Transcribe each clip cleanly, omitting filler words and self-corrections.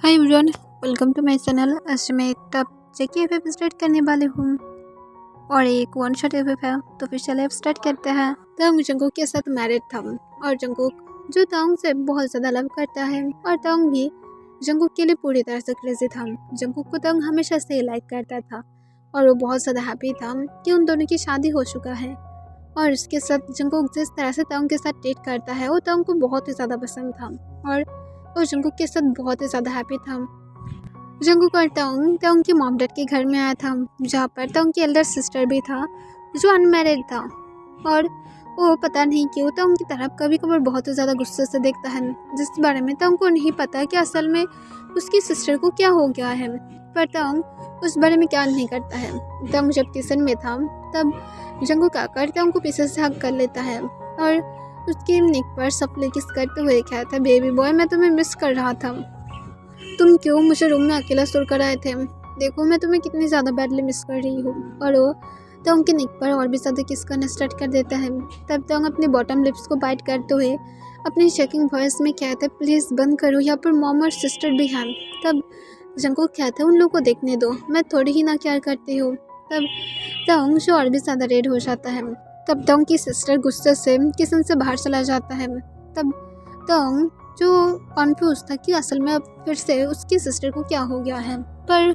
Hi everyone, welcome to my channel. आज मैं एक टॉप JKFF स्टार्ट करने वाली हूँ और एक वन शॉट एफ है। तो फिर चले अब स्टार्ट करते हैं। तंग जंगकुक के साथ मैरिड था और जंगकुक जो तंग से बहुत ज़्यादा लव करता है और तंग भी जंगकुक के लिए पूरी तरह से क्रेजी था। जंगकुक को तंग हमेशा से लाइक करता था और वो बहुत ज़्यादा हैप्पी था कि उन दोनों की शादी हो चुका है। और इसके साथ जंगकुक जिस तरह से तंग के साथ डेट करता है वो तंग को बहुत ही ज़्यादा पसंद था और वो जंगकुक के साथ बहुत ही ज़्यादा हैप्पी था। जंगकुक और तंग की मॉम डैड के घर में आया था, जहाँ पर तंग की एल्डर सिस्टर भी था जो अनमैरिड था। और वो पता नहीं क्यों तंग की तरफ कभी कभार बहुत ही ज़्यादा गुस्से से देखता है, जिस बारे में तंग को नहीं पता कि असल में उसकी सिस्टर को क्या हो गया है। पर तंग उस बारे में क्या नहीं करता है। तंग जब किचन में था तब जंगकुक आकर तंग को पीछे से हग कर लेता है और उसके नेक पर सपने किस करते हुए कहता है, बेबी बॉय मैं तुम्हें मिस कर रहा था। तुम क्यों मुझे रूम में अकेला सोर कर आए थे? देखो मैं तुम्हें कितनी ज़्यादा बैडली मिस कर रही हूँ। और वो तंग के नेक पर और भी ज़्यादा किस करना स्टार्ट कर देता है। तब तंग अपने बॉटम लिप्स को बाइट करते हुए अपनी शेकिंग वॉइस में कहता है, प्लीज़ बंद करो, यहाँ पर मॉम और सिस्टर भी हैं। तब जंगकुक कहता है, उन लोगों को देखने दो, मैं थोड़ी ही ना केयर करती हूँ। तब तंग जो और भी ज़्यादा रेड हो जाता है। तब तंग की सिस्टर गुस्से से किचन से बाहर चला जाता है। तब तंग जो कॉन्फ्यूज था कि असल में अब फिर से उसकी सिस्टर को क्या हो गया है, पर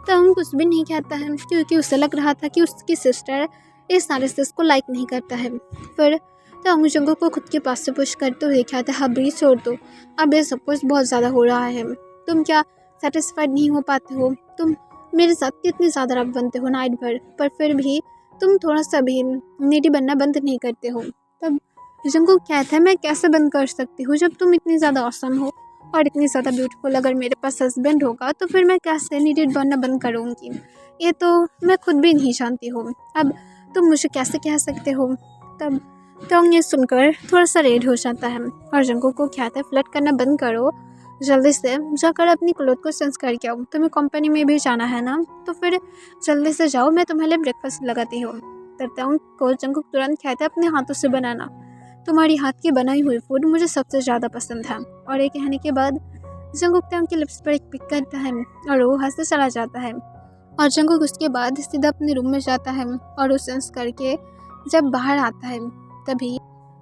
तंग कुछ भी नहीं कहता है क्योंकि उसे लग रहा था कि उसकी सिस्टर इस नार्सिसिस्ट को लाइक नहीं करता है। फिर तंग जंगकुक को खुद के पास से पुश करते हुए कहता है, अभी छोड़ दो, अब ये सब कुछ बहुत ज़्यादा हो रहा है। तुम क्या सेटिस्फाइड नहीं हो पाते हो? तुम मेरे साथ कितनी ज़्यादा रफ बनते हो नाइट भर, पर फिर भी तुम थोड़ा सा भी नीडी बनना बंद नहीं करते हो। तब जंगकुक कहता है, मैं कैसे बंद कर सकती हूँ जब तुम इतनी ज़्यादा ऑसम हो और इतनी ज़्यादा ब्यूटीफुल। अगर मेरे पास हस्बैंड होगा तो फिर मैं कैसे नीडेड बनना बंद करूँगी? ये तो मैं खुद भी नहीं जानती हूँ। अब तुम मुझे कैसे कह सकते हो? तब तंग ये सुनकर थोड़ा सा रेड हो जाता है और जंगकुक को कहता है, फ्लर्ट करना बंद करो, जल्दी से जाकर अपनी क्लोथ को चेंज करके आओ। तुम्हें कंपनी में भी जाना है ना, तो फिर जल्दी से जाओ, मैं तुम्हारे लिए ब्रेकफास्ट लगाती हूँ। तब तंग को जंगकुक तुरंत कहता है, अपने हाथों से बनाना, तुम्हारी हाथ की बनाई हुई फूड मुझे सबसे ज़्यादा पसंद है। और ये कहने के बाद जंगकुक तंग के लिप्स पर एक पिक करता है और वो हंसते चला जाता है। और जंगकुक उसके बाद सीधा अपने रूम में जाता है और उसे सेंस करके जब बाहर आता है तभी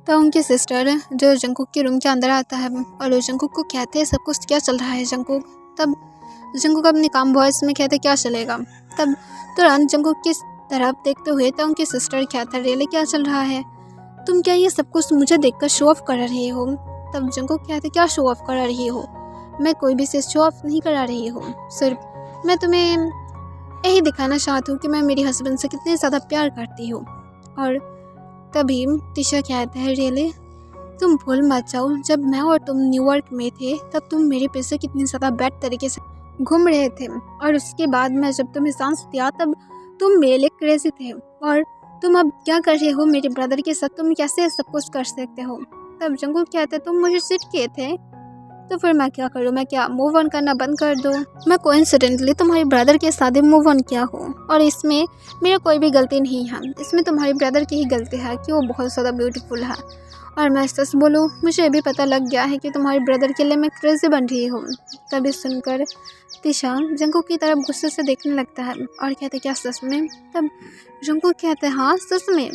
तंग की सिस्टर जो जंगकुक के रूम के अंदर आता है और वो जंगकुक को कहते हैं, सब कुछ क्या चल रहा है जंगकुक? तब जंगकुक अपनी काम वॉइस में कहते, क्या चलेगा? तब तुरंत जंगकुक की तरफ देखते हुए तंग की सिस्टर कहता, रियली क्या चल रहा है? तुम क्या ये सब कुछ मुझे देखकर शो ऑफ कर रही हो? तब जंगकुक कहते, क्या शो ऑफ करा रही हो? मैं कोई भी चीज़ शो ऑफ नहीं करा रही हूँ, सिर्फ मैं तुम्हें यही दिखाना चाहती हूँ कि मैं मेरे हस्बैंड से कितनी ज़्यादा प्यार करती हूँ। और तभी टिशा कहता है, रियली तुम भूल मत जाओ, जब मैं और तुम न्यूयॉर्क में थे तब तुम मेरे पीछे कितनी ज़्यादा बैड तरीके से घूम रहे थे और उसके बाद मैं जब तुम्हें सांस दिया तब तुम मेरे लिए क्रेजी थे। और तुम अब क्या कर रहे हो मेरे ब्रदर के साथ? तुम कैसे सब कुछ कर सकते हो? तब जंगकुक कहते हैं, तुम मुझे चीट किए थे, तो फिर मैं क्या करूँ? मैं क्या मूव ऑन करना बंद कर दूँ? मैं कोइंसिडेंटली तुम्हारे ब्रदर के साथ मूव ऑन किया हूँ और इसमें मेरा कोई भी गलती नहीं है। इसमें तुम्हारे ब्रदर की ही गलती है कि वो बहुत ज़्यादा ब्यूटीफुल है। और मैं सच बोलूँ, मुझे ये भी पता लग गया है कि तुम्हारे ब्रदर के लिए मैं क्रेजी बन रही हूँ। तभी सुनकर तिशा जंगकुक की तरफ गुस्से से देखने लगता है और कहते, क्या सच में? तब जंगकुक कहते हैं, हाँ सच में,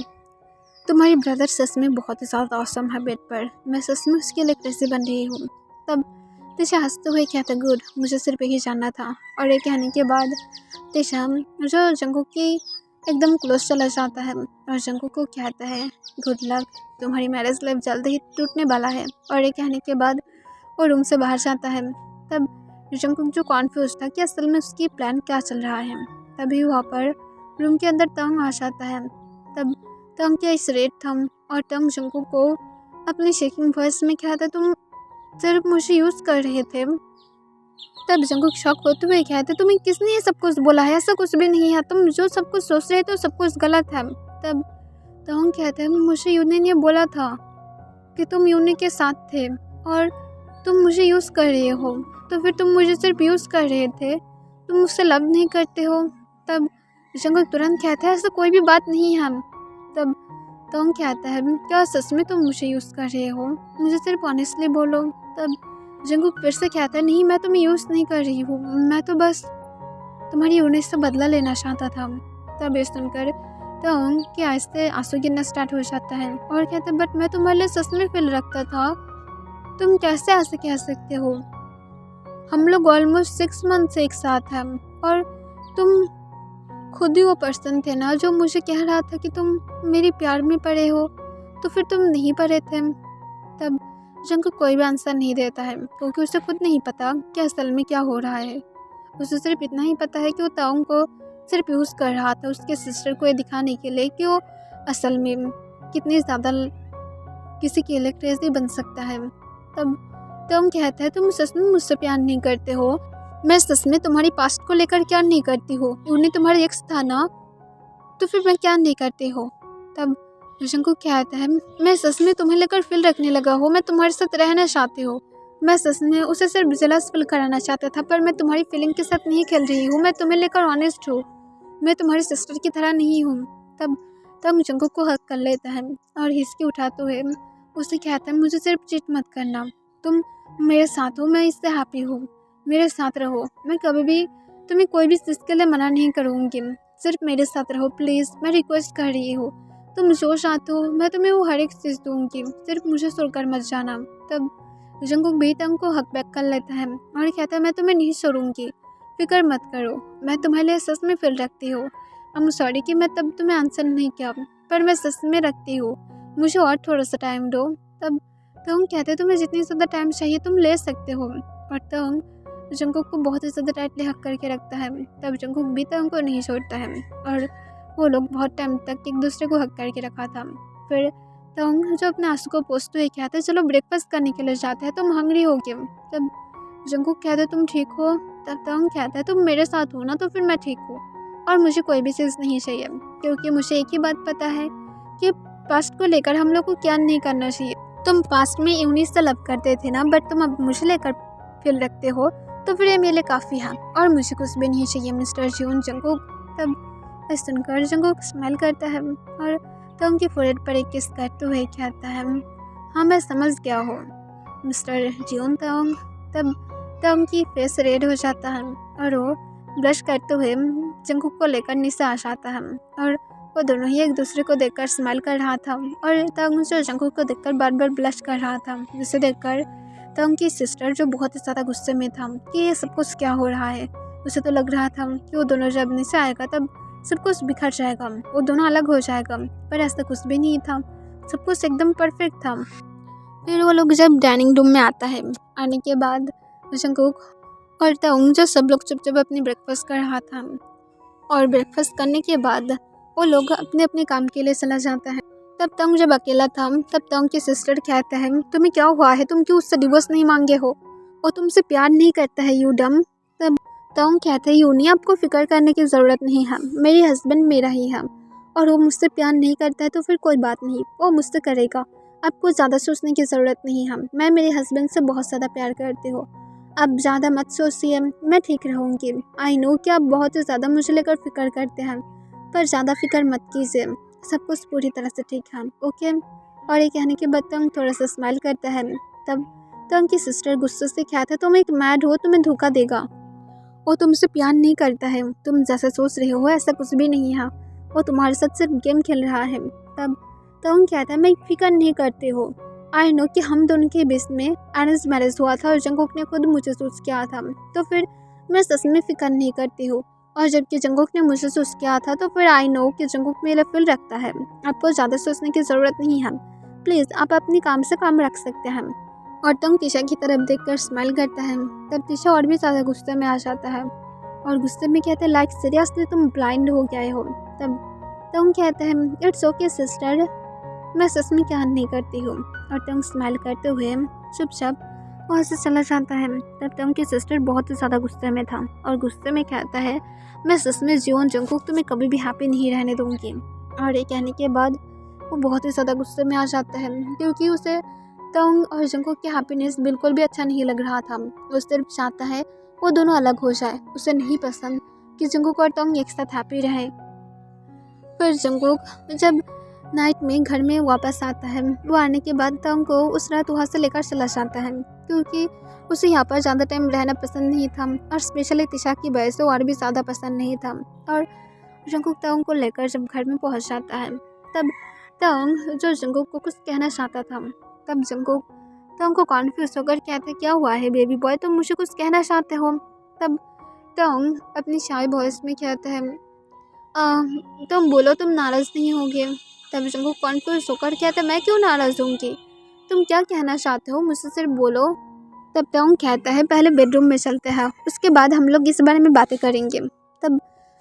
तुम्हारी ब्रदर सच में बहुत ही ज़्यादा औसम है बेड पर, मैं सच में उसके लिए क्रेजी बन रही हूँ। तब तिशा हंसते हुए कहते, गुड, मुझे सिर्फ यही जानना था। और ये कहने के बाद तिशा जो जंगकुक की एकदम क्लोज चला जाता है और जंगकुक को कहता है, गुड लक, तुम्हारी मैरिज लाइफ जल्द ही टूटने वाला है। और ये कहने के बाद वो रूम से बाहर जाता है। तब जंगकुक जो कॉन्फ्यूज था कि असल में उसकी प्लान क्या चल रहा है, तभी वहाँ पर रूम के अंदर तंग आ जाता है। तब तंग क्या इस रेड था और तंग जंगकुक को अपनी शेकिंग वॉइस में कहता, तुम सिर्फ मुझे यूज़ कर रहे थे। तब जंगकुक शॉक होते हुए कहते, तुम्हें किसने ये सब कुछ बोला है? ऐसा कुछ भी नहीं है, तुम जो सब कुछ सोच रहे थे सब कुछ गलत है। तब तंग कहते हैं, मुझे यूनी ने बोला था कि तुम यूनी के साथ थे और तुम मुझे यूज़ कर रहे हो, तो फिर तुम मुझे सिर्फ यूज़ कर रहे थे, तुम मुझसे लव नहीं करते हो। तब जंगकुक तुरंत कहता है, ऐसा कोई भी बात नहीं है। तब तंग कहता है, क्या सच में तुम मुझे यूज़ कर रहे हो? मुझे सिर्फ ऑनेस्टली बोलो। तब जंगकुक फिर से कहता है नहीं मैं तुम्हें यूज़ नहीं कर रही हूँ, मैं तो बस तुम्हारी यूनिट से बदला लेना चाहता था। तब ये सुनकर तंग के आहिस्ते आंसू गिरना स्टार्ट हो जाता है और कहता है बट मैं तुम्हारे लिए सच में फील रखता था, तुम कैसे ऐसे कह सकते हो? हम लोग ऑलमोस्ट 6 मंथ से एक साथ हैं और तुम खुद ही वो पर्सन थे ना जो मुझे कह रहा था कि तुम मेरे प्यार में पड़े हो, तो फिर तुम नहीं पड़े थे। तब जंगकुक कोई भी आंसर नहीं देता है क्योंकि उसे खुद नहीं पता कि असल में क्या हो रहा है। उसे सिर्फ इतना ही पता है कि वो ताउंग को सिर्फ यूज़ कर रहा था उसके सिस्टर को ये दिखाने के लिए कि वो असल में कितनी ज़्यादा किसी के लिए क्रेजी बन सकता है। तब ताउंग कहता है तुम सच में मुझसे प्यार नहीं करते हो? मैं सच में तुम्हारी पास्ट को लेकर क्या नहीं करती हो? यूनी तुम्हारा एक्स था ना, तो फिर मैं क्या नहीं करती हो? तब जंगकुक कहता है मैं सच में तुम्हें लेकर फील रखने लगा हूँ, मैं तुम्हारे साथ रहना चाहती हूँ। मैं सच में उसे सिर्फ जेलस फील कराना चाहता था, पर मैं तुम्हारी फीलिंग के साथ नहीं खेल रही हूँ, मैं तुम्हें लेकर ऑनेस्ट हूँ, मैं तुम्हारी सिस्टर की तरह नहीं हूँ। तब तब जंगकुक को हक कर लेता है और हिचकी उठाते हुए उसे कहता है मुझे सिर्फ चीट मत करना, तुम मेरे साथ हो, मैं इससे हैप्पी हूँ, मेरे साथ रहो, मैं कभी भी तुम्हें कोई भी चीज़ के लिए मना नहीं करूँगी, सिर्फ मेरे साथ रहो प्लीज़, मैं रिक्वेस्ट कर रही हूँ, तुम जो चाहते हो मैं तुम्हें वो हर एक चीज़ दूँगी, सिर्फ मुझे छोड़कर मत जाना। तब जंगकुक भी तंग को हक बैक कर लेता है और कहता है मैं तुम्हें नहीं छोड़ूंगी, फिक्र मत करो, मैं तुम्हारे लिए सच में फील रखती हूँ। आई एम सॉरी कि मैं तब तुम्हें आंसर नहीं किया, पर मैं सच में रखती हूँ, मुझे और थोड़ा सा टाइम दो। तब तंग कहते तुम्हें जितनी ज़्यादा टाइम चाहिए तुम ले सकते हो, और तंग जंगकुक को बहुत ही ज़्यादा टाइटली हक करके रखता है। तब जंगकुक भी तंग को नहीं छोड़ता है और वो लोग बहुत टाइम तक एक दूसरे को हक करके रखा था। फिर तंग जो अपने आंसू को पोंछते हुए कहते हैं चलो ब्रेकफास्ट करने के लिए जाते हैं, तुम हंग्री हो क्या? तब जंगकुक कहते तुम ठीक हो? तब तंग कहता है तुम मेरे साथ हो ना, तो फिर मैं ठीक हूँ और मुझे कोई भी चीज़ नहीं चाहिए, क्योंकि मुझे एक ही बात पता है कि पास्ट को लेकर हम लोग को क्या नहीं करना चाहिए। तुम पास्ट में यूनिस से लव करते थे ना, बट तुम अब मुझे लेकर फील रखते हो, तो फिर ये मेरे लिए काफ़ी है और मुझे कुछ भी नहीं चाहिए मिस्टर जियोन जंगकुक। तब सुनकर जंगकुक स्माइल करता है और तंग की फोrehead पर एक किस करते हुए कहता है हाँ मैं समझ गया हूँ मिस्टर जियोन तंग। तब तंग की फेस रेड हो जाता है और वो ब्लश करते हुए जंगकुक को लेकर नीचे आ जाता है और वो दोनों ही एक दूसरे को देखकर स्माइल कर रहा था और तंग जो जंगकुक को देखकर बार बार ब्लश कर रहा था, जिसे देखकर तंग की सिस्टर जो बहुत ही ज़्यादा गुस्से में था कि ये सब कुछ क्या हो रहा है, उसे तो लग रहा था कि वो दोनों जब नीचे आएगा तब सब कुछ बिखर जाएगा, वो दोनों अलग हो जाएगा, पर ऐसा कुछ भी नहीं था, सब कुछ एकदम परफेक्ट था। फिर वो लोग जब डाइनिंग रूम में आता है, आने के बाद जंगकुक और तंग जो सब लोग चुपचाप अपनी ब्रेकफास्ट कर रहा था और ब्रेकफास्ट करने के बाद वो लोग अपने अपने काम के लिए चला जाता है। तब तंग जब अकेला था तब तंग की सिस्टर कहता है तुम्हें क्या हुआ है, तुम क्यों उससे डिवोर्स नहीं मांगे हो, वो तुमसे प्यार नहीं करता है यू डम। तब तंग कहता है यूनी आपको फिक्र करने की ज़रूरत नहीं है, मेरी हस्बैंड मेरा ही है और वो मुझसे प्यार नहीं करता है तो फिर कोई बात नहीं, वो मुझसे करेगा, आपको ज़्यादा सोचने की ज़रूरत नहीं है, मैं मेरे हस्बैंड से बहुत ज़्यादा प्यार करती हूँ, आप ज़्यादा मत सोचिए, मैं ठीक रहूँगी। आई नो कि आप बहुत ही ज़्यादा मुझे लेकर फिक्र करते हैं, पर ज़्यादा फिक्र मत कीजिए, सब कुछ पूरी तरह से ठीक है, ओके। और ये कहने के बाद तंग थोड़ा सा स्माइल करता है। तब तंग की सिस्टर गुस्से से कहता है तुम एक मैड हो, तुम्हें धोखा देगा, वो तुमसे प्यार नहीं करता है, तुम जैसा सोच रहे हो ऐसा कुछ भी नहीं है, वो तुम्हारे साथ सिर्फ गेम खेल रहा है। तब तंग कहता है मैं फिक्र नहीं करती हो, आई नो कि हम दोनों के बीच में अरेंज मैरिज हुआ था और जंगकुक ने खुद मुझे चूज किया था, तो फिर मैं सच में फिक्र नहीं करती हूँ, और जबकि जंगकुक ने मुझे चूज किया था तो फिर आई नो कि जंगकुक मेरा फील रखता है, आपको ज़्यादा सोचने की ज़रूरत नहीं है, प्लीज़ आप अपनी काम से काम रख सकते हैं। और तंग टिशा की तरफ देखकर स्माइल करता है। तब टिशा और भी ज़्यादा गुस्से में आ जाता है और गुस्से में कहते हैं लाइक सीरियसली तुम ब्लाइंड हो गए हो। तब तंग कहता है इट्स ओके सिस्टर, मैं सच में क्या नहीं करती हूँ, और तंग स्माइल करते हुए चुपचाप वहाँ से चला जाता है। तब तंग की सिस्टर बहुत ही ज़्यादा गुस्से में था और गुस्से में कहता है मैं सच में जियोन जंगकुक तुम्हें कभी भी हैप्पी नहीं रहने दूँगी। और ये कहने के बाद वो बहुत ही ज़्यादा गुस्से में आ जाता है क्योंकि उसे तंग और जंगकुक की हैप्पीनेस बिल्कुल भी अच्छा नहीं लग रहा था, वो सिर्फ चाहता है वो दोनों अलग हो जाए, उसे नहीं पसंद कि जंगकुक और तंग एक साथ हैप्पी रहे। फिर जंगकुक जब नाइट में घर में वापस आता है, वो आने के बाद तंग को उस रात वहाँ से लेकर चला जाता है क्योंकि उसे यहाँ पर ज़्यादा टाइम रहना पसंद नहीं था और स्पेशली तिशा की वजह से और भी ज़्यादा पसंद नहीं था। और जंगकुक ताओंग को लेकर जब घर में पहुँच जाता है तब ताओंग जो जंगकुक को कुछ कहना चाहता था, तब जंगकुक ताओंग को कॉन्फ्यूज होकर कहता है, क्या हुआ है बेबी बॉय, तुम मुझे कुछ कहना चाहते हो? तब ताओंग अपनी शाय वॉइस में कहता है, तुम बोलो, तुम नाराज़ नहीं होगे? तब जंगकुक कॉन्फ्यूज होकर कहता है, मैं क्यों नाराज़ होंगी, तुम क्या कहना चाहते हो, मुझसे सिर्फ बोलो। तब ताओंग कहता है, पहले बेडरूम में चलते हैं, उसके बाद हम लोग इस बारे में बातें करेंगे। तब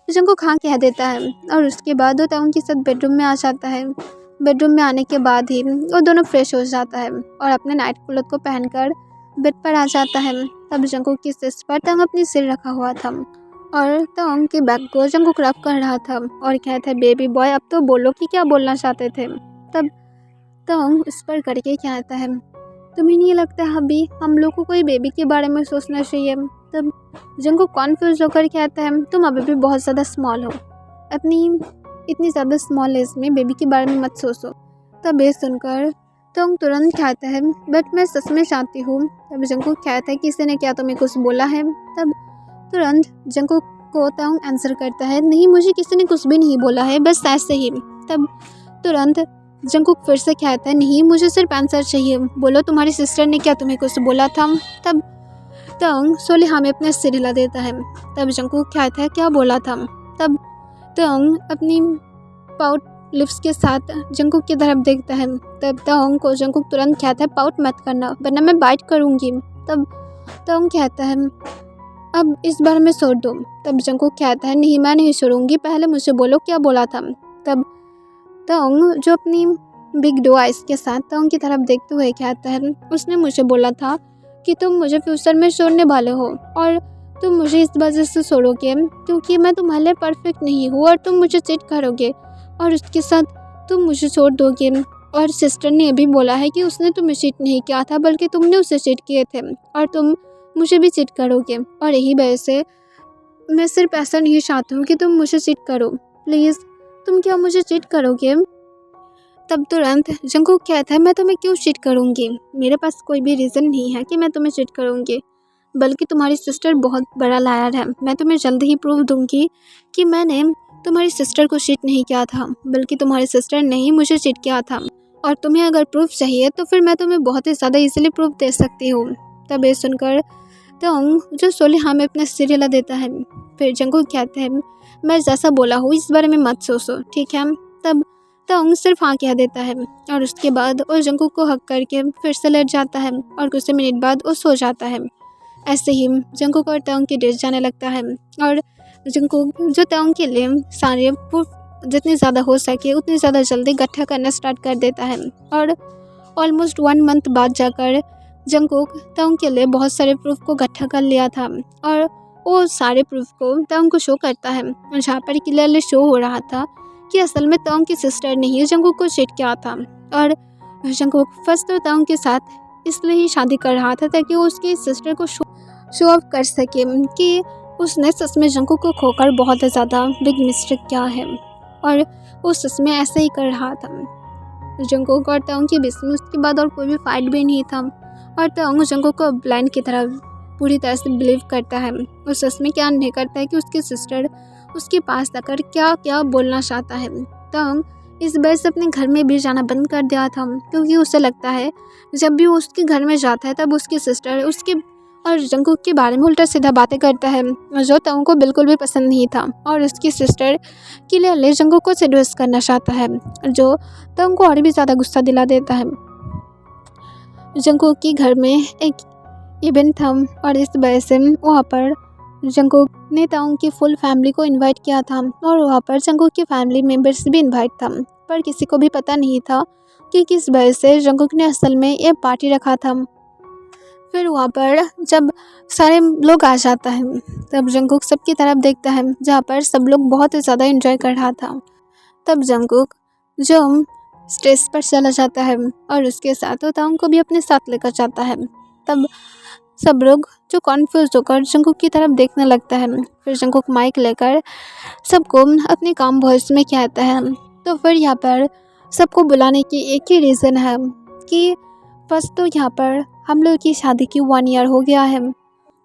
जंगकुक हाँ कह देता है और उसके बाद वो ताओंग के साथ बेडरूम में आ जाता है। बेडरूम में आने के बाद ही वो दोनों फ्रेश हो जाता है और अपने नाइट क्लॉथ को पहनकर बेड पर आ जाता है। तब जंगकुक की सिर पर ताओंग अपनी सिर रखा हुआ था और ताओंग के बैग को जंगकुक रब कर रहा था और कहता है, बेबी बॉय अब तो बोलो कि क्या बोलना चाहते थे। तब ताओंग इस पर करके कहता है, तुम्हें नहीं लगता अभी हम लोग को कोई बेबी के बारे में सोचना चाहिए? तब जंगकुक कॉन्फ्यूज होकर कहता है, तुम अभी भी बहुत ज़्यादा स्मॉल हो, अपनी इतनी ज़्यादा स्मॉल एज में बेबी के बारे में मत सोचो। तब ये सुनकर ताओंग तुरंत कहता है, बट मैं सच में चाहती हूँ। तब जंगकुक कहता है, किसी ने क्या तुम्हें कुछ बोला है? तब तुरंत जंगकुक को ताओंग आंसर करता है, नहीं मुझे किसी ने कुछ भी नहीं बोला है, बस ऐसे ही। तब तुरंत जंगकुक फिर से कहता है, नहीं मुझे सिर्फ आंसर चाहिए, बोलो तुम्हारी सिस्टर ने क्या तुम्हें कुछ बोला था? तब ताओंग सोले हाँ में अपने सिर हिला देता है। तब जंगकुक कहता है, क्या बोला था? तब ताओंग अपनी पाउट लिप्स के साथ जंगकुक की तरफ देखता है। तब ताओंग को जंगकुक तुरंत कहता है, पाउट मत करना वरना मैं बाइट करूँगी। तब ताओंग कहता है, अब इस बार में छोड़ दो। तब जंगकुक कहता है, नहीं मैं नहीं छोड़ूंगी, पहले मुझे बोलो क्या बोला था। तब ताओंग जो अपनी बिग डो आइस के साथ ताओंग की तरफ देखते हुए कहता है, उसने मुझे बोला था कि तुम मुझे फ्यूचर में छोड़ने वाले हो और तुम मुझे इस वजह से छोड़ोगे क्योंकि मैं तुम्हारे लिए परफेक्ट नहीं हूँ और तुम मुझे चीट करोगे और उसके साथ तुम मुझे छोड़ दोगे। और सिस्टर ने भी बोला है कि उसने तुम्हें चीट नहीं किया था बल्कि तुमने उसे चीट किए थे और तुम मुझे भी चीट करोगे और यही वजह से मैं सिर्फ ऐसा नहीं चाहती हूँ कि तुम मुझे चीट करो, प्लीज़ तुम क्या मुझे चीट करोगे? तब तुरंत जंगकुक कहता है, मैं तुम्हें क्यों चीट करूँगी, मेरे पास कोई भी रीज़न नहीं है कि मैं तुम्हें चीट करूँगी, बल्कि तुम्हारी सिस्टर बहुत बड़ा लायर है। मैं तुम्हें जल्द ही प्रूव दूँगी कि मैंने तुम्हारी सिस्टर को चीट नहीं किया था बल्कि तुम्हारी सिस्टर ने ही मुझे चीट किया था और तुम्हें अगर प्रूफ चाहिए तो फिर मैं तुम्हें बहुत ही ज़्यादा ईजिली प्रूफ दे सकती हूँ। तब ये सुनकर ताओंग जो सोले हाँ में अपना सिर हिला देता है। फिर जंगकुक कहते हैं, मैं जैसा बोला हूँ इस बारे में मत सोचो, ठीक है? तब ताओंग सिर्फ हाँ कह देता है और उसके बाद वो जंगकुक को हक करके फिर से लेट जाता है और कुछ मिनट बाद वो सो जाता है। ऐसे ही जंगकुक और ताओंग की डेट जाने लगता है और जंगकुक जो ताओंग के लिए सारे प्रूफ जितनी ज़्यादा हो सके उतनी ज़्यादा जल्दी इकट्ठा करना स्टार्ट कर देता है और ऑलमोस्ट 1 मंथ बाद जाकर जंगकुक ताओंग के लिए बहुत सारे प्रूफ को इकट्ठा कर लिया था और वो सारे प्रूफ को ताओंग को शो करता है जहाँ पर क्लियरली शो हो रहा था कि असल में ताओंग की सिस्टर ने ही जंगकुक को चीट किया था और जंगकुक फर्स्ट तो ताओंग के साथ इसलिए ही शादी कर रहा था ताकि वो उसकी सिस्टर को शो ऑफ कर सके कि उसने सच में जंगकुक को खोकर बहुत ज़्यादा बिग मिस्टेक किया है और वो सच में ऐसे ही कर रहा था। जंगकुक और ताओंग के बीच में उसके बाद और कोई भी फाइट भी नहीं था और ताओंग जंगकुक को ब्लाइंड की तरह पूरी तरह से बिलीव करता है। वो सच में क्या नहीं करता है कि उसकी सिस्टर उसके पास आकर क्या क्या बोलना चाहता है। ताओंग इस वजह से अपने घर में भी जाना बंद कर दिया था क्योंकि उसे लगता है जब भी वो उसके घर में जाता है तब उसकी सिस्टर उसके और जंगकुक के बारे में उल्टा सीधा बातें करता है जो ताओंग को बिल्कुल भी पसंद नहीं था और उसकी सिस्टर क्लियरली जंगकुक को सेड्यूस करना चाहता है जो ताओंग को और भी ज़्यादा गुस्सा दिला देता है। जंगकुक के घर में एक इवेंट था और इस वजह से वहाँ पर जंगकुक ने ताओंग की फुल फैमिली को इनवाइट किया था और वहाँ पर जंगकुक की फैमिली मेम्बर्स भी इनवाइट था पर किसी को भी पता नहीं था कि किस वजह से जंगकुक ने असल में ये पार्टी रखा था। फिर वहाँ पर जब सारे लोग आ जाता है तब जंगकुक सबकी तरफ देखता है जहाँ पर सब लोग बहुत ही ज़्यादा एंजॉय कर रहा था। तब जंगकुक जो स्टेज पर चला जाता है और उसके साथ ताओंग को भी अपने साथ लेकर जाता है। तब सब लोग जो कॉन्फ्यूज होकर जंगकुक की तरफ देखने लगता है। फिर जंगकुक माइक लेकर सबको अपने काम वॉइस में कहता है। तो फिर यहाँ पर सबको बुलाने की एक ही रीज़न है कि फर्स्ट तो यहाँ पर हम लोग की शादी की 1 ईयर हो गया है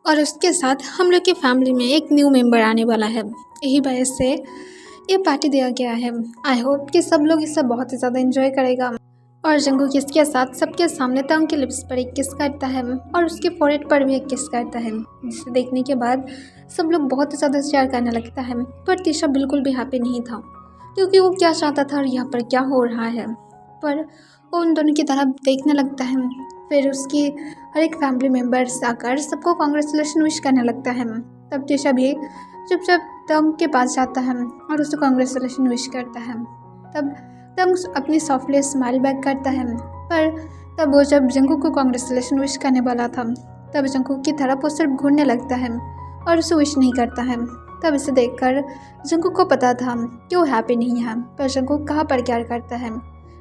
और उसके साथ हम लोग की फैमिली में एक न्यू मेंबर आने वाला है। यही वजह से ये पार्टी दिया गया है। आई होप कि सब लोग इसे बहुत ही ज़्यादा एंजॉय करेगा। और जंगकुक इसके साथ सबके सामने तंग के लिप्स पर एक किस करता है और उसके फोrehead पर भी एक किस करता है, जिसे देखने के बाद सब लोग बहुत ही ज़्यादा शेयर करने लगता है। पर तीशा बिल्कुल भी हैप्पी नहीं था, क्योंकि वो क्या चाहता था और यहाँ पर क्या हो रहा है। पर वो उन दोनों की तरफ देखने लगता है। फिर उसकी हर एक फैमिली मेम्बर्स आकर सबको कॉन्ग्रेचुलेशन विश करने लगता है। तब तीशा भी चुपचाप तंग के पास जाता है और उसे कॉन्ग्रेचुलेशन विश करता है। तब तंग अपनी सॉफ्टली स्माइल बैक करता है। पर तब वो जब जंगकुक को कॉन्ग्रेचुलेशन विश करने वाला था, तब जंगकुक की तरफ वो सिर्फ घूरने लगता है और उसे विश नहीं करता है। तब इसे देखकर जंगकुक को पता था कि वो हैप्पी नहीं है, पर जंगकुक कहाँ पर क्या करता है।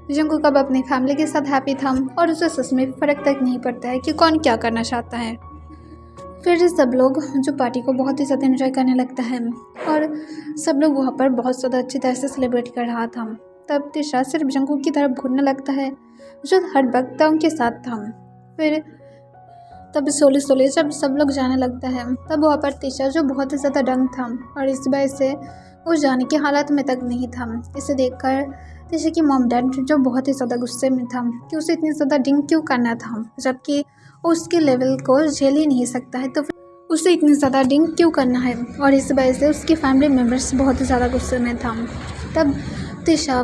जंगकुक अब अपनी फैमिली के साथ हैप्पी था और उसे सच में फ़र्क तक नहीं पड़ता है कि कौन क्या करना चाहता है। फिर सब लोग जो पार्टी को बहुत ही ज़्यादा एंजॉय करने लगता है और सब लोग वहाँ पर बहुत ज़्यादा अच्छी तरह से सेलिब्रेट कर रहा था। तब तीशा सिर्फ जंगकुक की तरफ घूरने लगता है, जो हर वक्त उनके साथ था। फिर तब सोले सोले जब सब लोग जाने लगता है, तब वहाँ पर तीशा जो बहुत ही ज़्यादा डंग था और इस वजह से वो जाने की हालत में तक नहीं था। इसे देखकर तीशा की मॉम डैड जो बहुत ही ज़्यादा गुस्से में था कि उसे इतनी ज़्यादा ड्रिंक क्यों करना था, जबकि वो उसके लेवल को झेल ही नहीं सकता है, तो फिर उसे इतनी ज़्यादा ड्रिंक क्यों करना है। और इस वजह से उसकी फैमिली मेम्बर्स बहुत ही ज़्यादा गुस्से में था। तब तीशा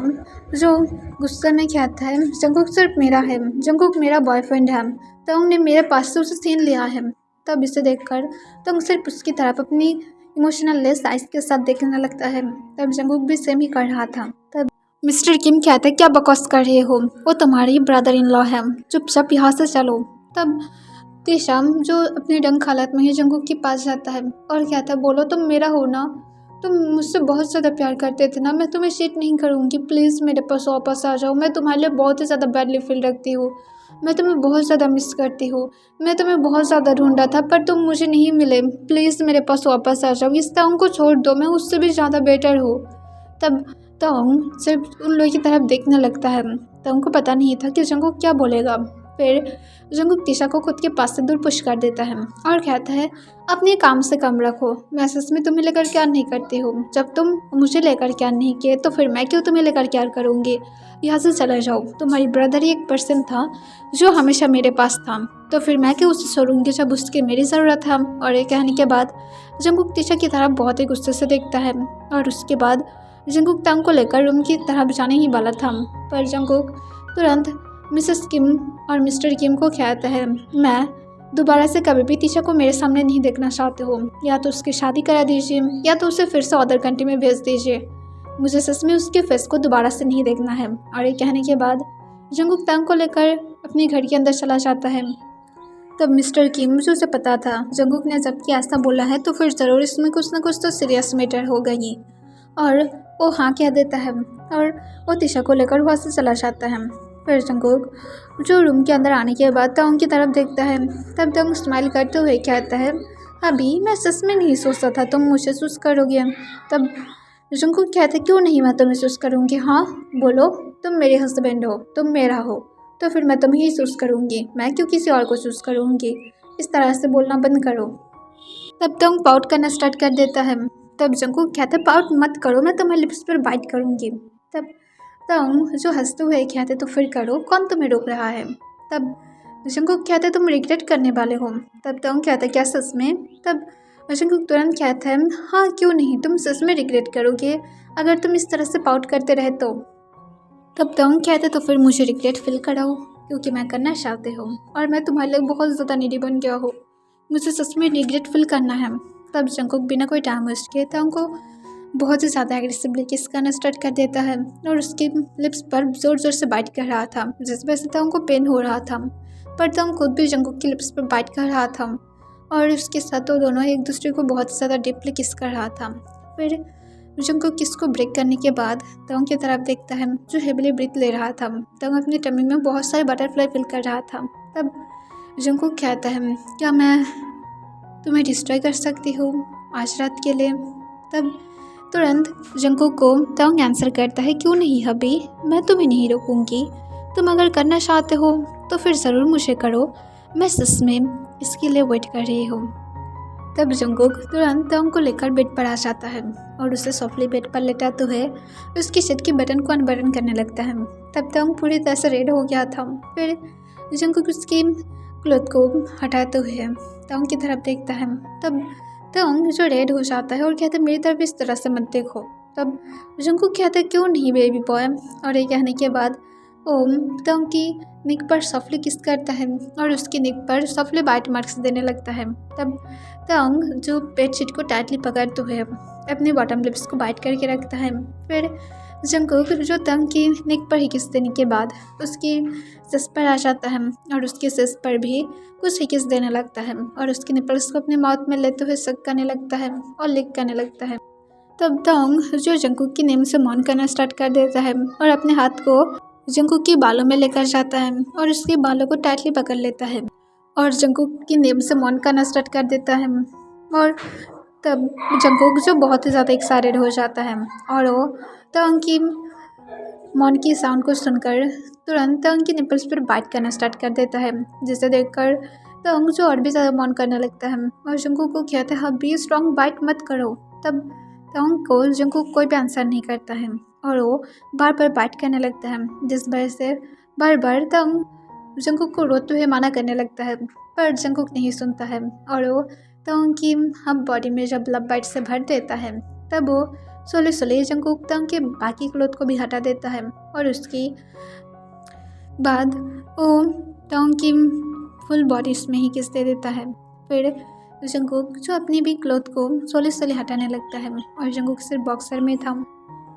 जो गुस्से में कहता है, जंगकुक सिर्फ मेरा है, जंगकुक मेरा बॉयफ्रेंड है, तंग ने मेरे पास से उसे छीन लिया है। तब इसे देखकर तंग सिर्फ उसकी तरफ अपनी इमोशनल लेस आइज के साथ देखने लगता है। तब जंगकुक भी सेम ही कर रहा था। तब मिस्टर किम कहते हैं, क्या बकवास कर रहे हो, वो तुम्हारी ब्रदर इन लॉ है, चुपचाप यहाँ से चलो। तब तीशा जो अपनी डंक हालत में ही जंगकुक के पास जाता है और कहता है, बोलो तुम मेरा हो ना, तुम मुझसे बहुत ज़्यादा प्यार करते थे ना, मैं तुम्हें चीट नहीं करूँगी, प्लीज़ मेरे पास वापस आ जाओ, मैं तुम्हारे लिए बहुत ही ज़्यादा बैडली फील रखती हूँ, मैं तुम्हें बहुत ज़्यादा मिस करती हूँ, मैं तुम्हें बहुत ज़्यादा ढूंढा था पर तुम मुझे नहीं मिले, प्लीज़ मेरे पास वापस आ जाओ, इस तंग को छोड़ दो, मैं उससे भी ज़्यादा बेटर हूँ। तब तंग सिर्फ उन लोगों की तरफ देखने लगता है। तंग को पता नहीं था कि जंगकुक क्या बोलेगा। फिर जंगकुक तीशा को खुद के पास से दूर पुश कर देता है और कहता है, अपने काम से कम रखो, मैं सच में तुम्हें लेकर क्या नहीं करती हूँ, जब तुम मुझे लेकर क्या नहीं किए तो फिर मैं क्यों तुम्हें लेकर क्या करूँगी, यहाँ से चले जाओ, तुम्हारी ब्रदर ही एक पर्सन था जो हमेशा मेरे पास था, तो फिर मैं क्यों उसे छोड़ूंगी जब उसकी मेरी ज़रूरत है। और ये कहने के बाद जंगकुक तीशा की तरफ बहुत ही गुस्से से देखता है और उसके बाद जंगकुक तंग को लेकर रूम की तरफ जाने ही वाला था, पर जंगकुक तुरंत मिसेस किम और मिस्टर किम को कहता है, मैं दोबारा से कभी भी तीशा को मेरे सामने नहीं देखना चाहते हो, या तो उसकी शादी करा दीजिए या तो उसे फिर से अदर कंट्री में भेज दीजिए, मुझे सच में उसके फेस को दोबारा से नहीं देखना है। और ये कहने के बाद जंगकुक तंग को लेकर अपने घर के अंदर चला जाता है। तब मिस्टर किम, मुझे उसे पता था जंगकुक ने जबकि ऐसा बोला है तो फिर ज़रूर इसमें कुछ ना कुछ तो सीरियस मैटर होगा ही, और वो हाँ कह देता है और वो तीशा को लेकर वहाँ से चला जाता है। फिर जंगकुक जो रूम के अंदर आने के बाद तंग की तरफ देखता है। तब तंग स्माइल करते हुए कहता है, अभी मैं सच में नहीं सोचता था तुम मुझे चूज़ करोगे। तब जंगकुक कहता है, क्यों नहीं मैं तुम्हें चूज़ करूँगी, हाँ बोलो, तुम मेरे हस्बैंड हो, तुम मेरा हो, तो फिर मैं तुम्हें ही चूज़ करूँगी, मैं क्यों किसी और को चूज़ करूँगी, इस तरह से बोलना बंद करो। तब तंग पाउट करना स्टार्ट कर देता है। तब जंगकुक कहता है, पाउट मत करो, मैं तुम्हारे लिप्स पर बाइट करूँगी। तब तंग जो हंसते हुए कहते, तो फिर करो, कौन तुम्हें रोक रहा है। तब जंगकुक कहते, तुम रिग्रेट करने वाले हो। तब तंग कहता, क्या सच में। तब जंगकुक तुरंत कहता है, हाँ क्यों नहीं, तुम सच में रिग्रेट करोगे अगर तुम इस तरह से पाउट करते रहे तो। तब तंग कहते, तो फिर मुझे रिग्रेट फील कराओ, क्योंकि मैं करना चाहते हो और मैं तुम्हारे लिए बहुत ज़्यादा नीडी बन गया हूँ, मुझे सच में रिग्रेट फील करना है। तब जंगकुक बिना कोई टाइम वेस्ट किए तंग को बहुत ही ज़्यादा एग्रेसिवली किस करना स्टार्ट कर देता है और उसके लिप्स पर ज़ोर ज़ोर से बाइट कर रहा था, जिस वजह से तंग को पेन हो रहा था। पर तंग खुद भी जंगकुक के लिप्स पर बाइट कर रहा था और उसके साथ वो दोनों एक दूसरे को बहुत ज़्यादा डीपली किस कर रहा था। फिर जंगकुक किस को ब्रेक करने के बाद तंग की तरफ देखता है जो हेविली ब्रीथ ले रहा था। तंग अपनी टमी में बहुत सारे बटरफ्लाई फील कर रहा था। तब जंगकुक कहता है, क्या मैं तुम्हें डिस्ट्रॉय कर सकती हूँ आज रात के लिए। तब तुरंत जंगकुक को तंग आंसर करता है, क्यों नहीं हबी, मैं तुम्हें नहीं रोकूंगी, तुम अगर करना चाहते हो तो फिर ज़रूर मुझे करो, मैं सच में इसके लिए वेट कर रही हूँ। तब जंगकुक तुरंत तंग को लेकर बेड पर आ जाता है और उसे सॉफ्टली बेड पर लेटाते हुए उसकी शर्ट की बटन को अनबटन करने लगता है। तब तंग पूरी तरह से रेड हो गया था। फिर जंगकुक उसकी क्लॉथ को हटाते हुए तंग की तरफ देखता है। तब तंग जो रेड हो जाता है और कहता है मेरी तरफ इस तरह से मत देखो। तब जंगकुक कहता है क्यों नहीं बेबी बॉय, और ये कहने के बाद ओम तंग की निक पर सॉफ्टली किस करता है और उसकी निक पर सॉफ्टली बाइट मार्क्स देने लगता है। तब तंग जो बेडशीट को टाइटली पकड़ते हुए अपने बॉटम लिप्स को बाइट करके रखता है। फिर जंगकुक जो तंग की निक पर ही किस देने के बाद उसकी सिस पर आ जाता है और उसके सिस पर भी कुछ ही किस देने लगता है और उसके निपल्स को अपने माउथ में लेते हुए सक करने लगता है और लिक करने लगता है। तब तंग जो जंगकुक की नेम से मौन करना स्टार्ट कर देता है और अपने हाथ को जंगकुक के बालों में लेकर जाता है और उसके बालों को टाइटली पकड़ लेता है और जंगकुक की नेम से मौन करना स्टार्ट कर देता है। और तब जंगकुक जो बहुत ही ज़्यादा एक्साइटेड हो जाता है और वो तंग की मौन की साउंड को सुनकर तुरंत तंग की निपल्स पर बाइट करना स्टार्ट कर देता है, जिसे देखकर तंग जो और भी ज़्यादा मौन करने लगता है और जंगकुक को कहता है बी स्ट्रॉन्ग बाइट मत करो। तब तंग को जंगकुक कोई भी आंसर नहीं करता है और वो बार बार बाइट करने लगता है, जिस वजह से बार बार तंग जंगकुक को रोते हुए मना करने लगता है, पर जंगकुक नहीं सुनता है और वो तंग की हम बॉडी में जब लव बाइट से भर देता है तब वो सोले सोले जंगकुक तंग के बाकी क्लोथ को भी हटा देता है और उसकी बाद वो तंग की फुल बॉडी में ही किस दे देता है। फिर जंगकुक जो अपनी भी क्लोथ को सोले सोले हटाने लगता है और जंगकुक सिर्फ बॉक्सर में था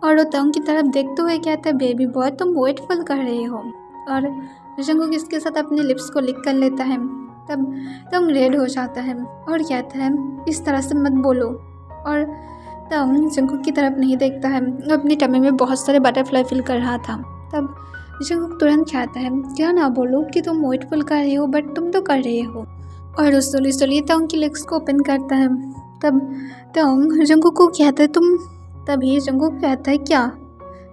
और वो तंग की तरफ देखते हुए कहता है बेबी बॉय तुम वेट फुल कर रहे हो, और जंगकुक इसके साथ अपने लिप्स को लिक कर लेता है। तब तंग रेड हो जाता है और कहता है इस तरह से मत बोलो, और तंग जंगकुक की तरफ नहीं देखता है, अपनी टमी में बहुत सारे बटरफ्लाई फील कर रहा था। तब जंगकुक तुरंत कहता है क्या ना बोलो कि तुम वेट फुल कर रहे हो, बट तुम तो कर रहे हो, और उस सोली तंग की लिप्स को ओपन करता है। तब तंग जंगकुक को कहता है तुम, तभी जंगकुक कहता है क्या,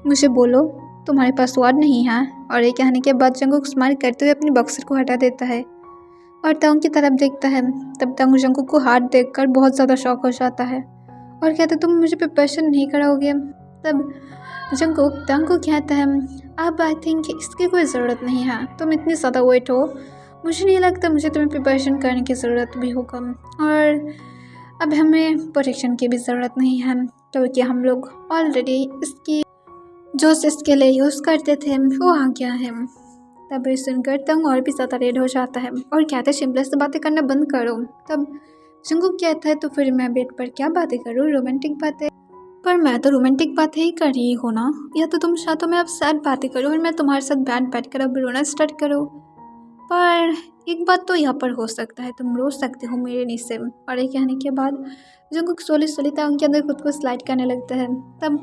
मुझे बोलो तुम्हारे पास वर्ड नहीं है, और ये कहने के बाद जंगकुक स्माइल करते हुए अपनी बॉक्सर को हटा देता है और तंग की तरफ देखता है। तब तंग जंगकुक को हाथ देखकर बहुत ज़्यादा शॉक हो जाता है और कहता है तुम मुझे प्रिपरेशन नहीं कराओगे। तब जंगकुक तंग को कहता है अब आई थिंक इसकी कोई ज़रूरत नहीं है, तुम इतनी ज़्यादा वेट हो, मुझे नहीं लगता मुझे तुम्हें प्रिपरेशन करने की ज़रूरत भी होगा, और अब हमें प्रोटेक्शन की भी ज़रूरत नहीं है क्योंकि हम लोग ऑलरेडी इसकी जो इसके लिए यूज़ करते थे वो आ गया है। तब ये सुनकर तंग और भी ज़्यादा रेड हो जाता है और कहता है शिमला से बातें करना बंद करो। तब जंगकुक कहता है तो फिर मैं बेड पर क्या बातें करूँ, रोमांटिक बातें, पर मैं तो रोमांटिक बातें ही कर रही हूँ ना, या तो तुम चाहते हो मैं अब सैड बातें करूँ और मैं तुम्हारे साथ बैठ कर अब रोना स्टार्ट करूँ, पर एक बात तो यहाँ पर हो सकता है, तुम रो सकते हो मेरे नीचे। और ये कहने के बाद जंगकुक सोली तंग के अंदर खुद को स्लाइड करने लगता है। तब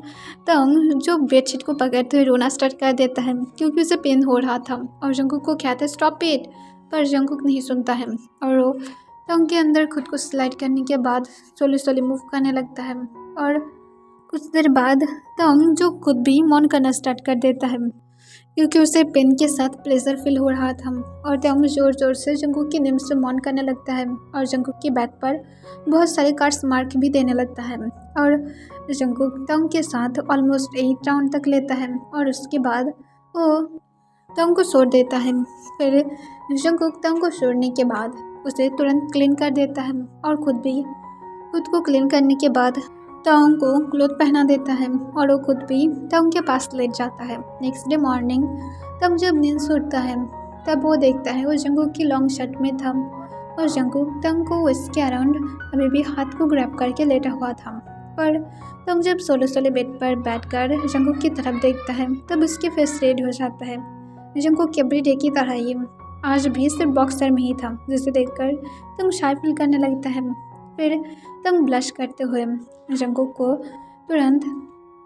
तंग जो बेडशीट को पकड़ते हुए रोना स्टार्ट कर देता है क्योंकि उसे पेन हो रहा था और जंगकुक को कहता है स्टॉप इट, पर जंगकुक नहीं सुनता है और वो तंग के अंदर खुद को स्लाइड करने के बाद सोली मूव करने लगता है। और कुछ देर बाद तंग जो खुद भी मौन करना स्टार्ट कर देता है क्योंकि उसे पेन के साथ प्लेजर फील हो रहा था, और तंग जोर जोर से जंगकुक की निम्स से मौन करने लगता है और जंगकुक की बैक पर बहुत सारे कार्ड्स मार्क भी देने लगता है और जंगकुक तंग के साथ ऑलमोस्ट 8 राउंड तक लेता है और उसके बाद वो तंग को छोड़ देता है। फिर जंगकुक तंग को छोड़ने के बाद उसे तुरंत क्लीन कर देता है और खुद को क्लीन करने के बाद तंग को क्लोथ पहना देता है और वो खुद भी तंग के पास लेट जाता है। नेक्स्ट डे मॉर्निंग तंग जब नींद से उठता है तब वो देखता है वो जंगकुक की लॉन्ग शर्ट में था और जंगकुक तंग को इसके अराउंड अभी भी हाथ को ग्रैब करके लेटा हुआ था। पर तंग जब सोले बेड पर बैठकर जंगकुक की तरफ देखता है तब उसके फेस रेड हो जाता है। जंगकुक एवरी डे की तरह ही आज भी सिर्फ बॉक्सर में ही था, जिसे देखकर तंग शाय फील करने लगता है। फिर तंग ब्लश करते हुए जंगकुक को तुरंत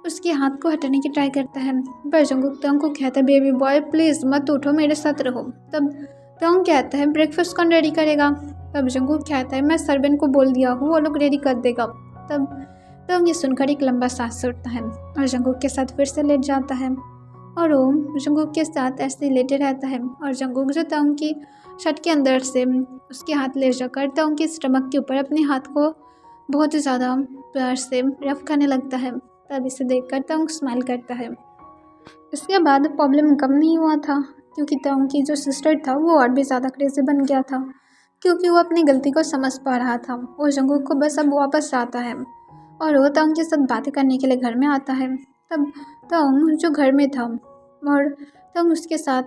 उसके हाथ को हटाने की ट्राई करता है, पर जंगकुक तंग को कहता है बेबी बॉय प्लीज़ मत उठो, मेरे साथ रहो। तब तंग कहता है ब्रेकफास्ट कौन रेडी करेगा। तब जंगकुक कहता है मैं सर्वेंट को बोल दिया हूँ, वो लोग रेडी कर देगा। तब तंग ये सुनकर एक लंबा सांस छोड़ता है और जंगकुक के साथ फिर से लेट जाता है और वो जंगकुक के साथ ऐसे लेटे रहता है और जंगकुक जो तंग की शर्ट के अंदर से उसके हाथ ले जाकर तंग के स्टमक के ऊपर अपने हाथ को बहुत ही ज़्यादा प्यार से रफ करने लगता है। तब इसे देखकर तंग स्माइल करता है। इसके बाद प्रॉब्लम कम नहीं हुआ था, क्योंकि तंग की जो सिस्टर था वो और भी ज़्यादा क्रेजी बन गया था, क्योंकि वो अपनी गलती को समझ पा रहा था। वो जंगकुक को बस अब वापस आता है और वो तंग के साथ बातें करने के लिए घर में आता है। तब तंग जो घर में था और तंग उसके साथ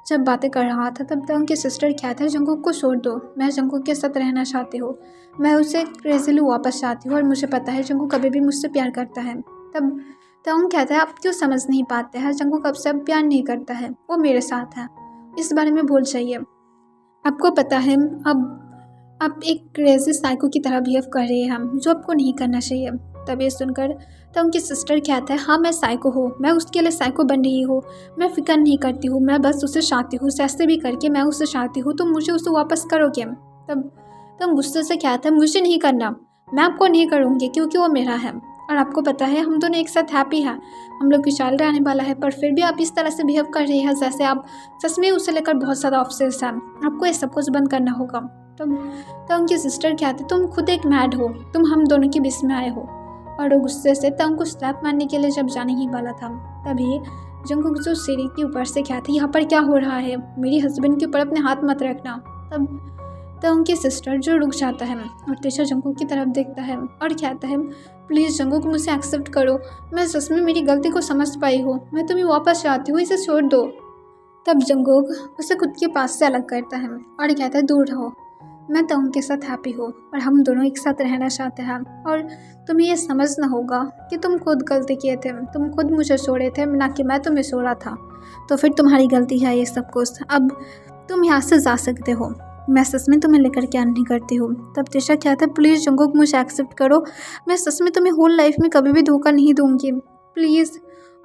जब बातें कर रहा था, तब तंग की सिस्टर कहता है जंगकुक को छोड़ दो, मैं जंगकुक के साथ रहना चाहती हूँ, मैं उसे क्रेजीली वापस चाहती हूँ और मुझे पता है जंगकुक कभी भी मुझसे प्यार करता है। तब तंग कहता है आप क्यों समझ नहीं पाते हैं, जंगकुक अब से अब प्यार नहीं करता है, वो मेरे साथ है, इस बारे में भूल जाइए। आपको पता है अब आप एक क्रेजी साइको की तरह बिहेव कर रहे हैं, जो आपको नहीं करना चाहिए। तब ये सुनकर तो उनकी सिस्टर कहता है हाँ मैं साइको हूँ, मैं उसके लिए साइको बन रही हूँ, मैं फिक्र नहीं करती हूँ, मैं बस उसे चाहती हूँ, जैसे भी करके मैं उसे चाहती हूँ, तो मुझे उसे वापस करोगे। तब गुस्से से कहता है मुझे नहीं करना, मैं आपको नहीं करूँगी क्योंकि वो मेरा है और आपको पता है हम दोनों एक साथ हैप्पी हैं, हम लोग की चाल रहने वाला है, पर फिर भी आप इस तरह से बिहेव कर रही हैं जैसे आप सच में उसे लेकर बहुत ज़्यादा ऑब्सेस हैं, आपको ये सब कुछ बंद करना होगा। तो उनकी सिस्टर कहती तुम खुद एक मैड हो, तुम हम दोनों के बीच में आए हो। और वो गुस्से से तंग को स्लैप मारने के लिए जब जाने ही वाला था, तभी जंगकुक जो सीढ़ी के ऊपर से कहती यहाँ पर क्या हो रहा है, मेरी हस्बैंड के ऊपर अपने हाथ मत रखना। तब उनकी सिस्टर जो रुक जाता है और तेजा जंगकुक की तरफ देखता है और कहता है प्लीज़ जंगकुक मुझे एक्सेप्ट करो, मैं सच में मेरी गलती को समझ पाई हूँ, मैं तुम्हें वापस चाहती हूँ, इसे छोड़ दो। तब जंगकुक उसे खुद के पास से अलग करता है और कहता है दूर रहो, मैं तंग के साथ हैप्पी हूँ और हम दोनों एक साथ रहना चाहते हैं और तुम्हें ये समझना होगा कि तुम खुद गलती किए थे, तुम खुद मुझे छोड़े थे, ना कि मैं तुम्हें छोड़ा था, तो फिर तुम्हारी गलती है ये सब कुछ, अब तुम यहाँ से जा सकते हो, मैं सच में तुम्हें लेकर क्या नहीं करती हूँ। तब तिशा कहता है प्लीज़ जंगकुक मुझे एक्सेप्ट करो, मैं सच में तुम्हें होल लाइफ में कभी भी धोखा नहीं दूंगी, प्लीज़।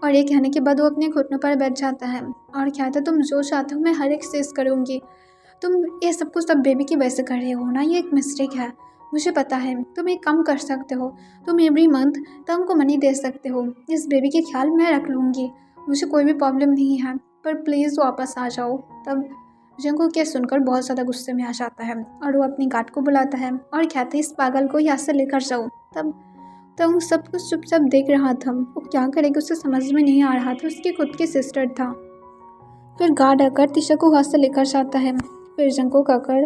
और ये कहने के बाद वो अपने घुटनों पर बैठ जाता है और कहता है तुम जो चाहते हो मैं हर एक चीज़ करूँगी, तुम ये सब कुछ सब बेबी की वजह से कर रहे हो ना, ये एक मिस्टेक है, मुझे पता है, तुम एक काम कर सकते हो, तुम एवरी मंथ तंग को मनी दे सकते हो, इस बेबी के ख्याल मैं रख लूँगी, मुझे कोई भी प्रॉब्लम नहीं है, पर प्लीज़ वापस आ जाओ। तब जंगकुक ये सुनकर बहुत ज़्यादा गुस्से में आ जाता है और वो अपनी गार्ड को बुलाता है और कहते हैं इस पागल को यहाँ से लेकर जाओ। तब तंग सब कुछ चुपचाप देख रहा था, वो क्या करेगा उसे समझ में नहीं आ रहा था, उसकी खुद की सिस्टर था। फिर गार्ड आकर तिशा को वहाँ से लेकर जाता है। फिर जंगकुक आकर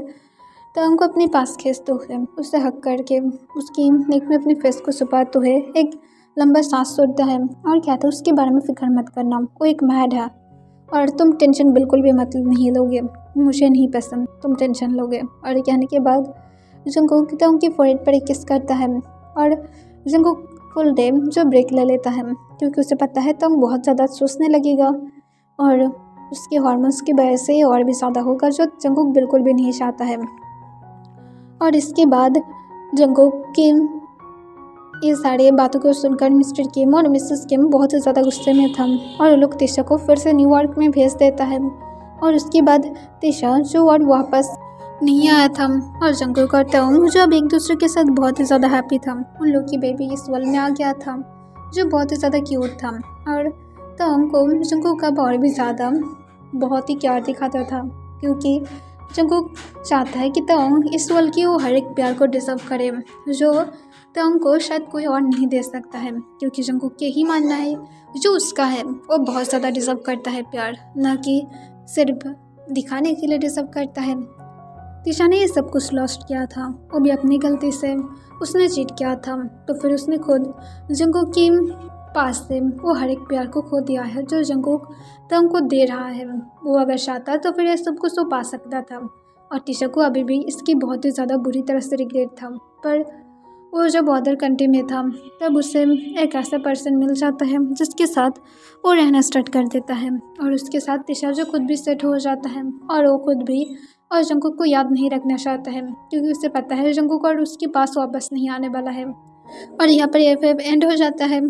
तंग को अपने पास खींचते हुए उसे हक करके उसकी नेक में अपने फेस को छुपाते हुए एक लंबा सांस छोड़ता है और कहता है उसके बारे में फिक्र मत करना, वो एक मैड है और तुम टेंशन बिल्कुल भी मत नहीं लोगे, मुझे नहीं पसंद तुम टेंशन लोगे। और कहने के बाद जंगकुक तंग की फोrehead पर एक किस करता है और जंगकुक फुल डे जो ब्रेक ले लेता है, क्योंकि उसे पता है तंग बहुत ज़्यादा सोचने लगेगा और उसके हार्मोन्स की वजह से और भी ज़्यादा होगा, जो जंगकुक बिल्कुल भी नहीं चाहता है। और इसके बाद जंगकुक की ये सारी बातों को सुनकर मिस्टर किम और मिसेस किम बहुत ही ज़्यादा गुस्से में था और वो लोग तिशा को फिर से न्यूयॉर्क में भेज देता है। और उसके बाद तिशा जो और वापस नहीं आया था और जंगकुक और तंग जो अब एक दूसरे के साथ बहुत ही ज़्यादा हैप्पी था, उन लोग की बेबी इस वर्ल्ड में आ गया था जो बहुत ही ज़्यादा क्यूट था। और तंग को जंगकुक अब और भी ज़्यादा बहुत ही प्यार दिखाता था, क्योंकि जंगकुक चाहता है कि तंग इस वर्ल्ड की वो हर एक प्यार को डिजर्व करे, जो तंग को शायद कोई और नहीं दे सकता है, क्योंकि जंगकुक के ही मानना है जो उसका है वो बहुत ज़्यादा डिजर्व करता है प्यार, ना कि सिर्फ दिखाने के लिए डिजर्व करता है। तिशा ने ये सब कुछ लॉस्ट किया था, वो भी अपनी गलती से, उसने चीट किया था, तो फिर उसने खुद जंगकुक की पास से वो हर एक प्यार को खो दिया है जो जंगकुक तंग को दे रहा है। वो अगर चाहता तो फिर ये सब कुछ वो पा सकता था और तिशा को अभी भी इसकी बहुत ही ज़्यादा बुरी तरह से रिग्रेट था। पर वो जब अदर कंट्री में था तब उसे एक ऐसा पर्सन मिल जाता है जिसके साथ वो रहना स्टार्ट कर देता है और उसके साथ तिशा जो खुद भी सेट हो जाता है और वो खुद भी और जंगकुक को याद नहीं रखना चाहता है, क्योंकि उसे पता है जंगकुक और उसके पास वापस नहीं आने वाला है। और यहाँ पर ये फिल्म एंड हो जाता है।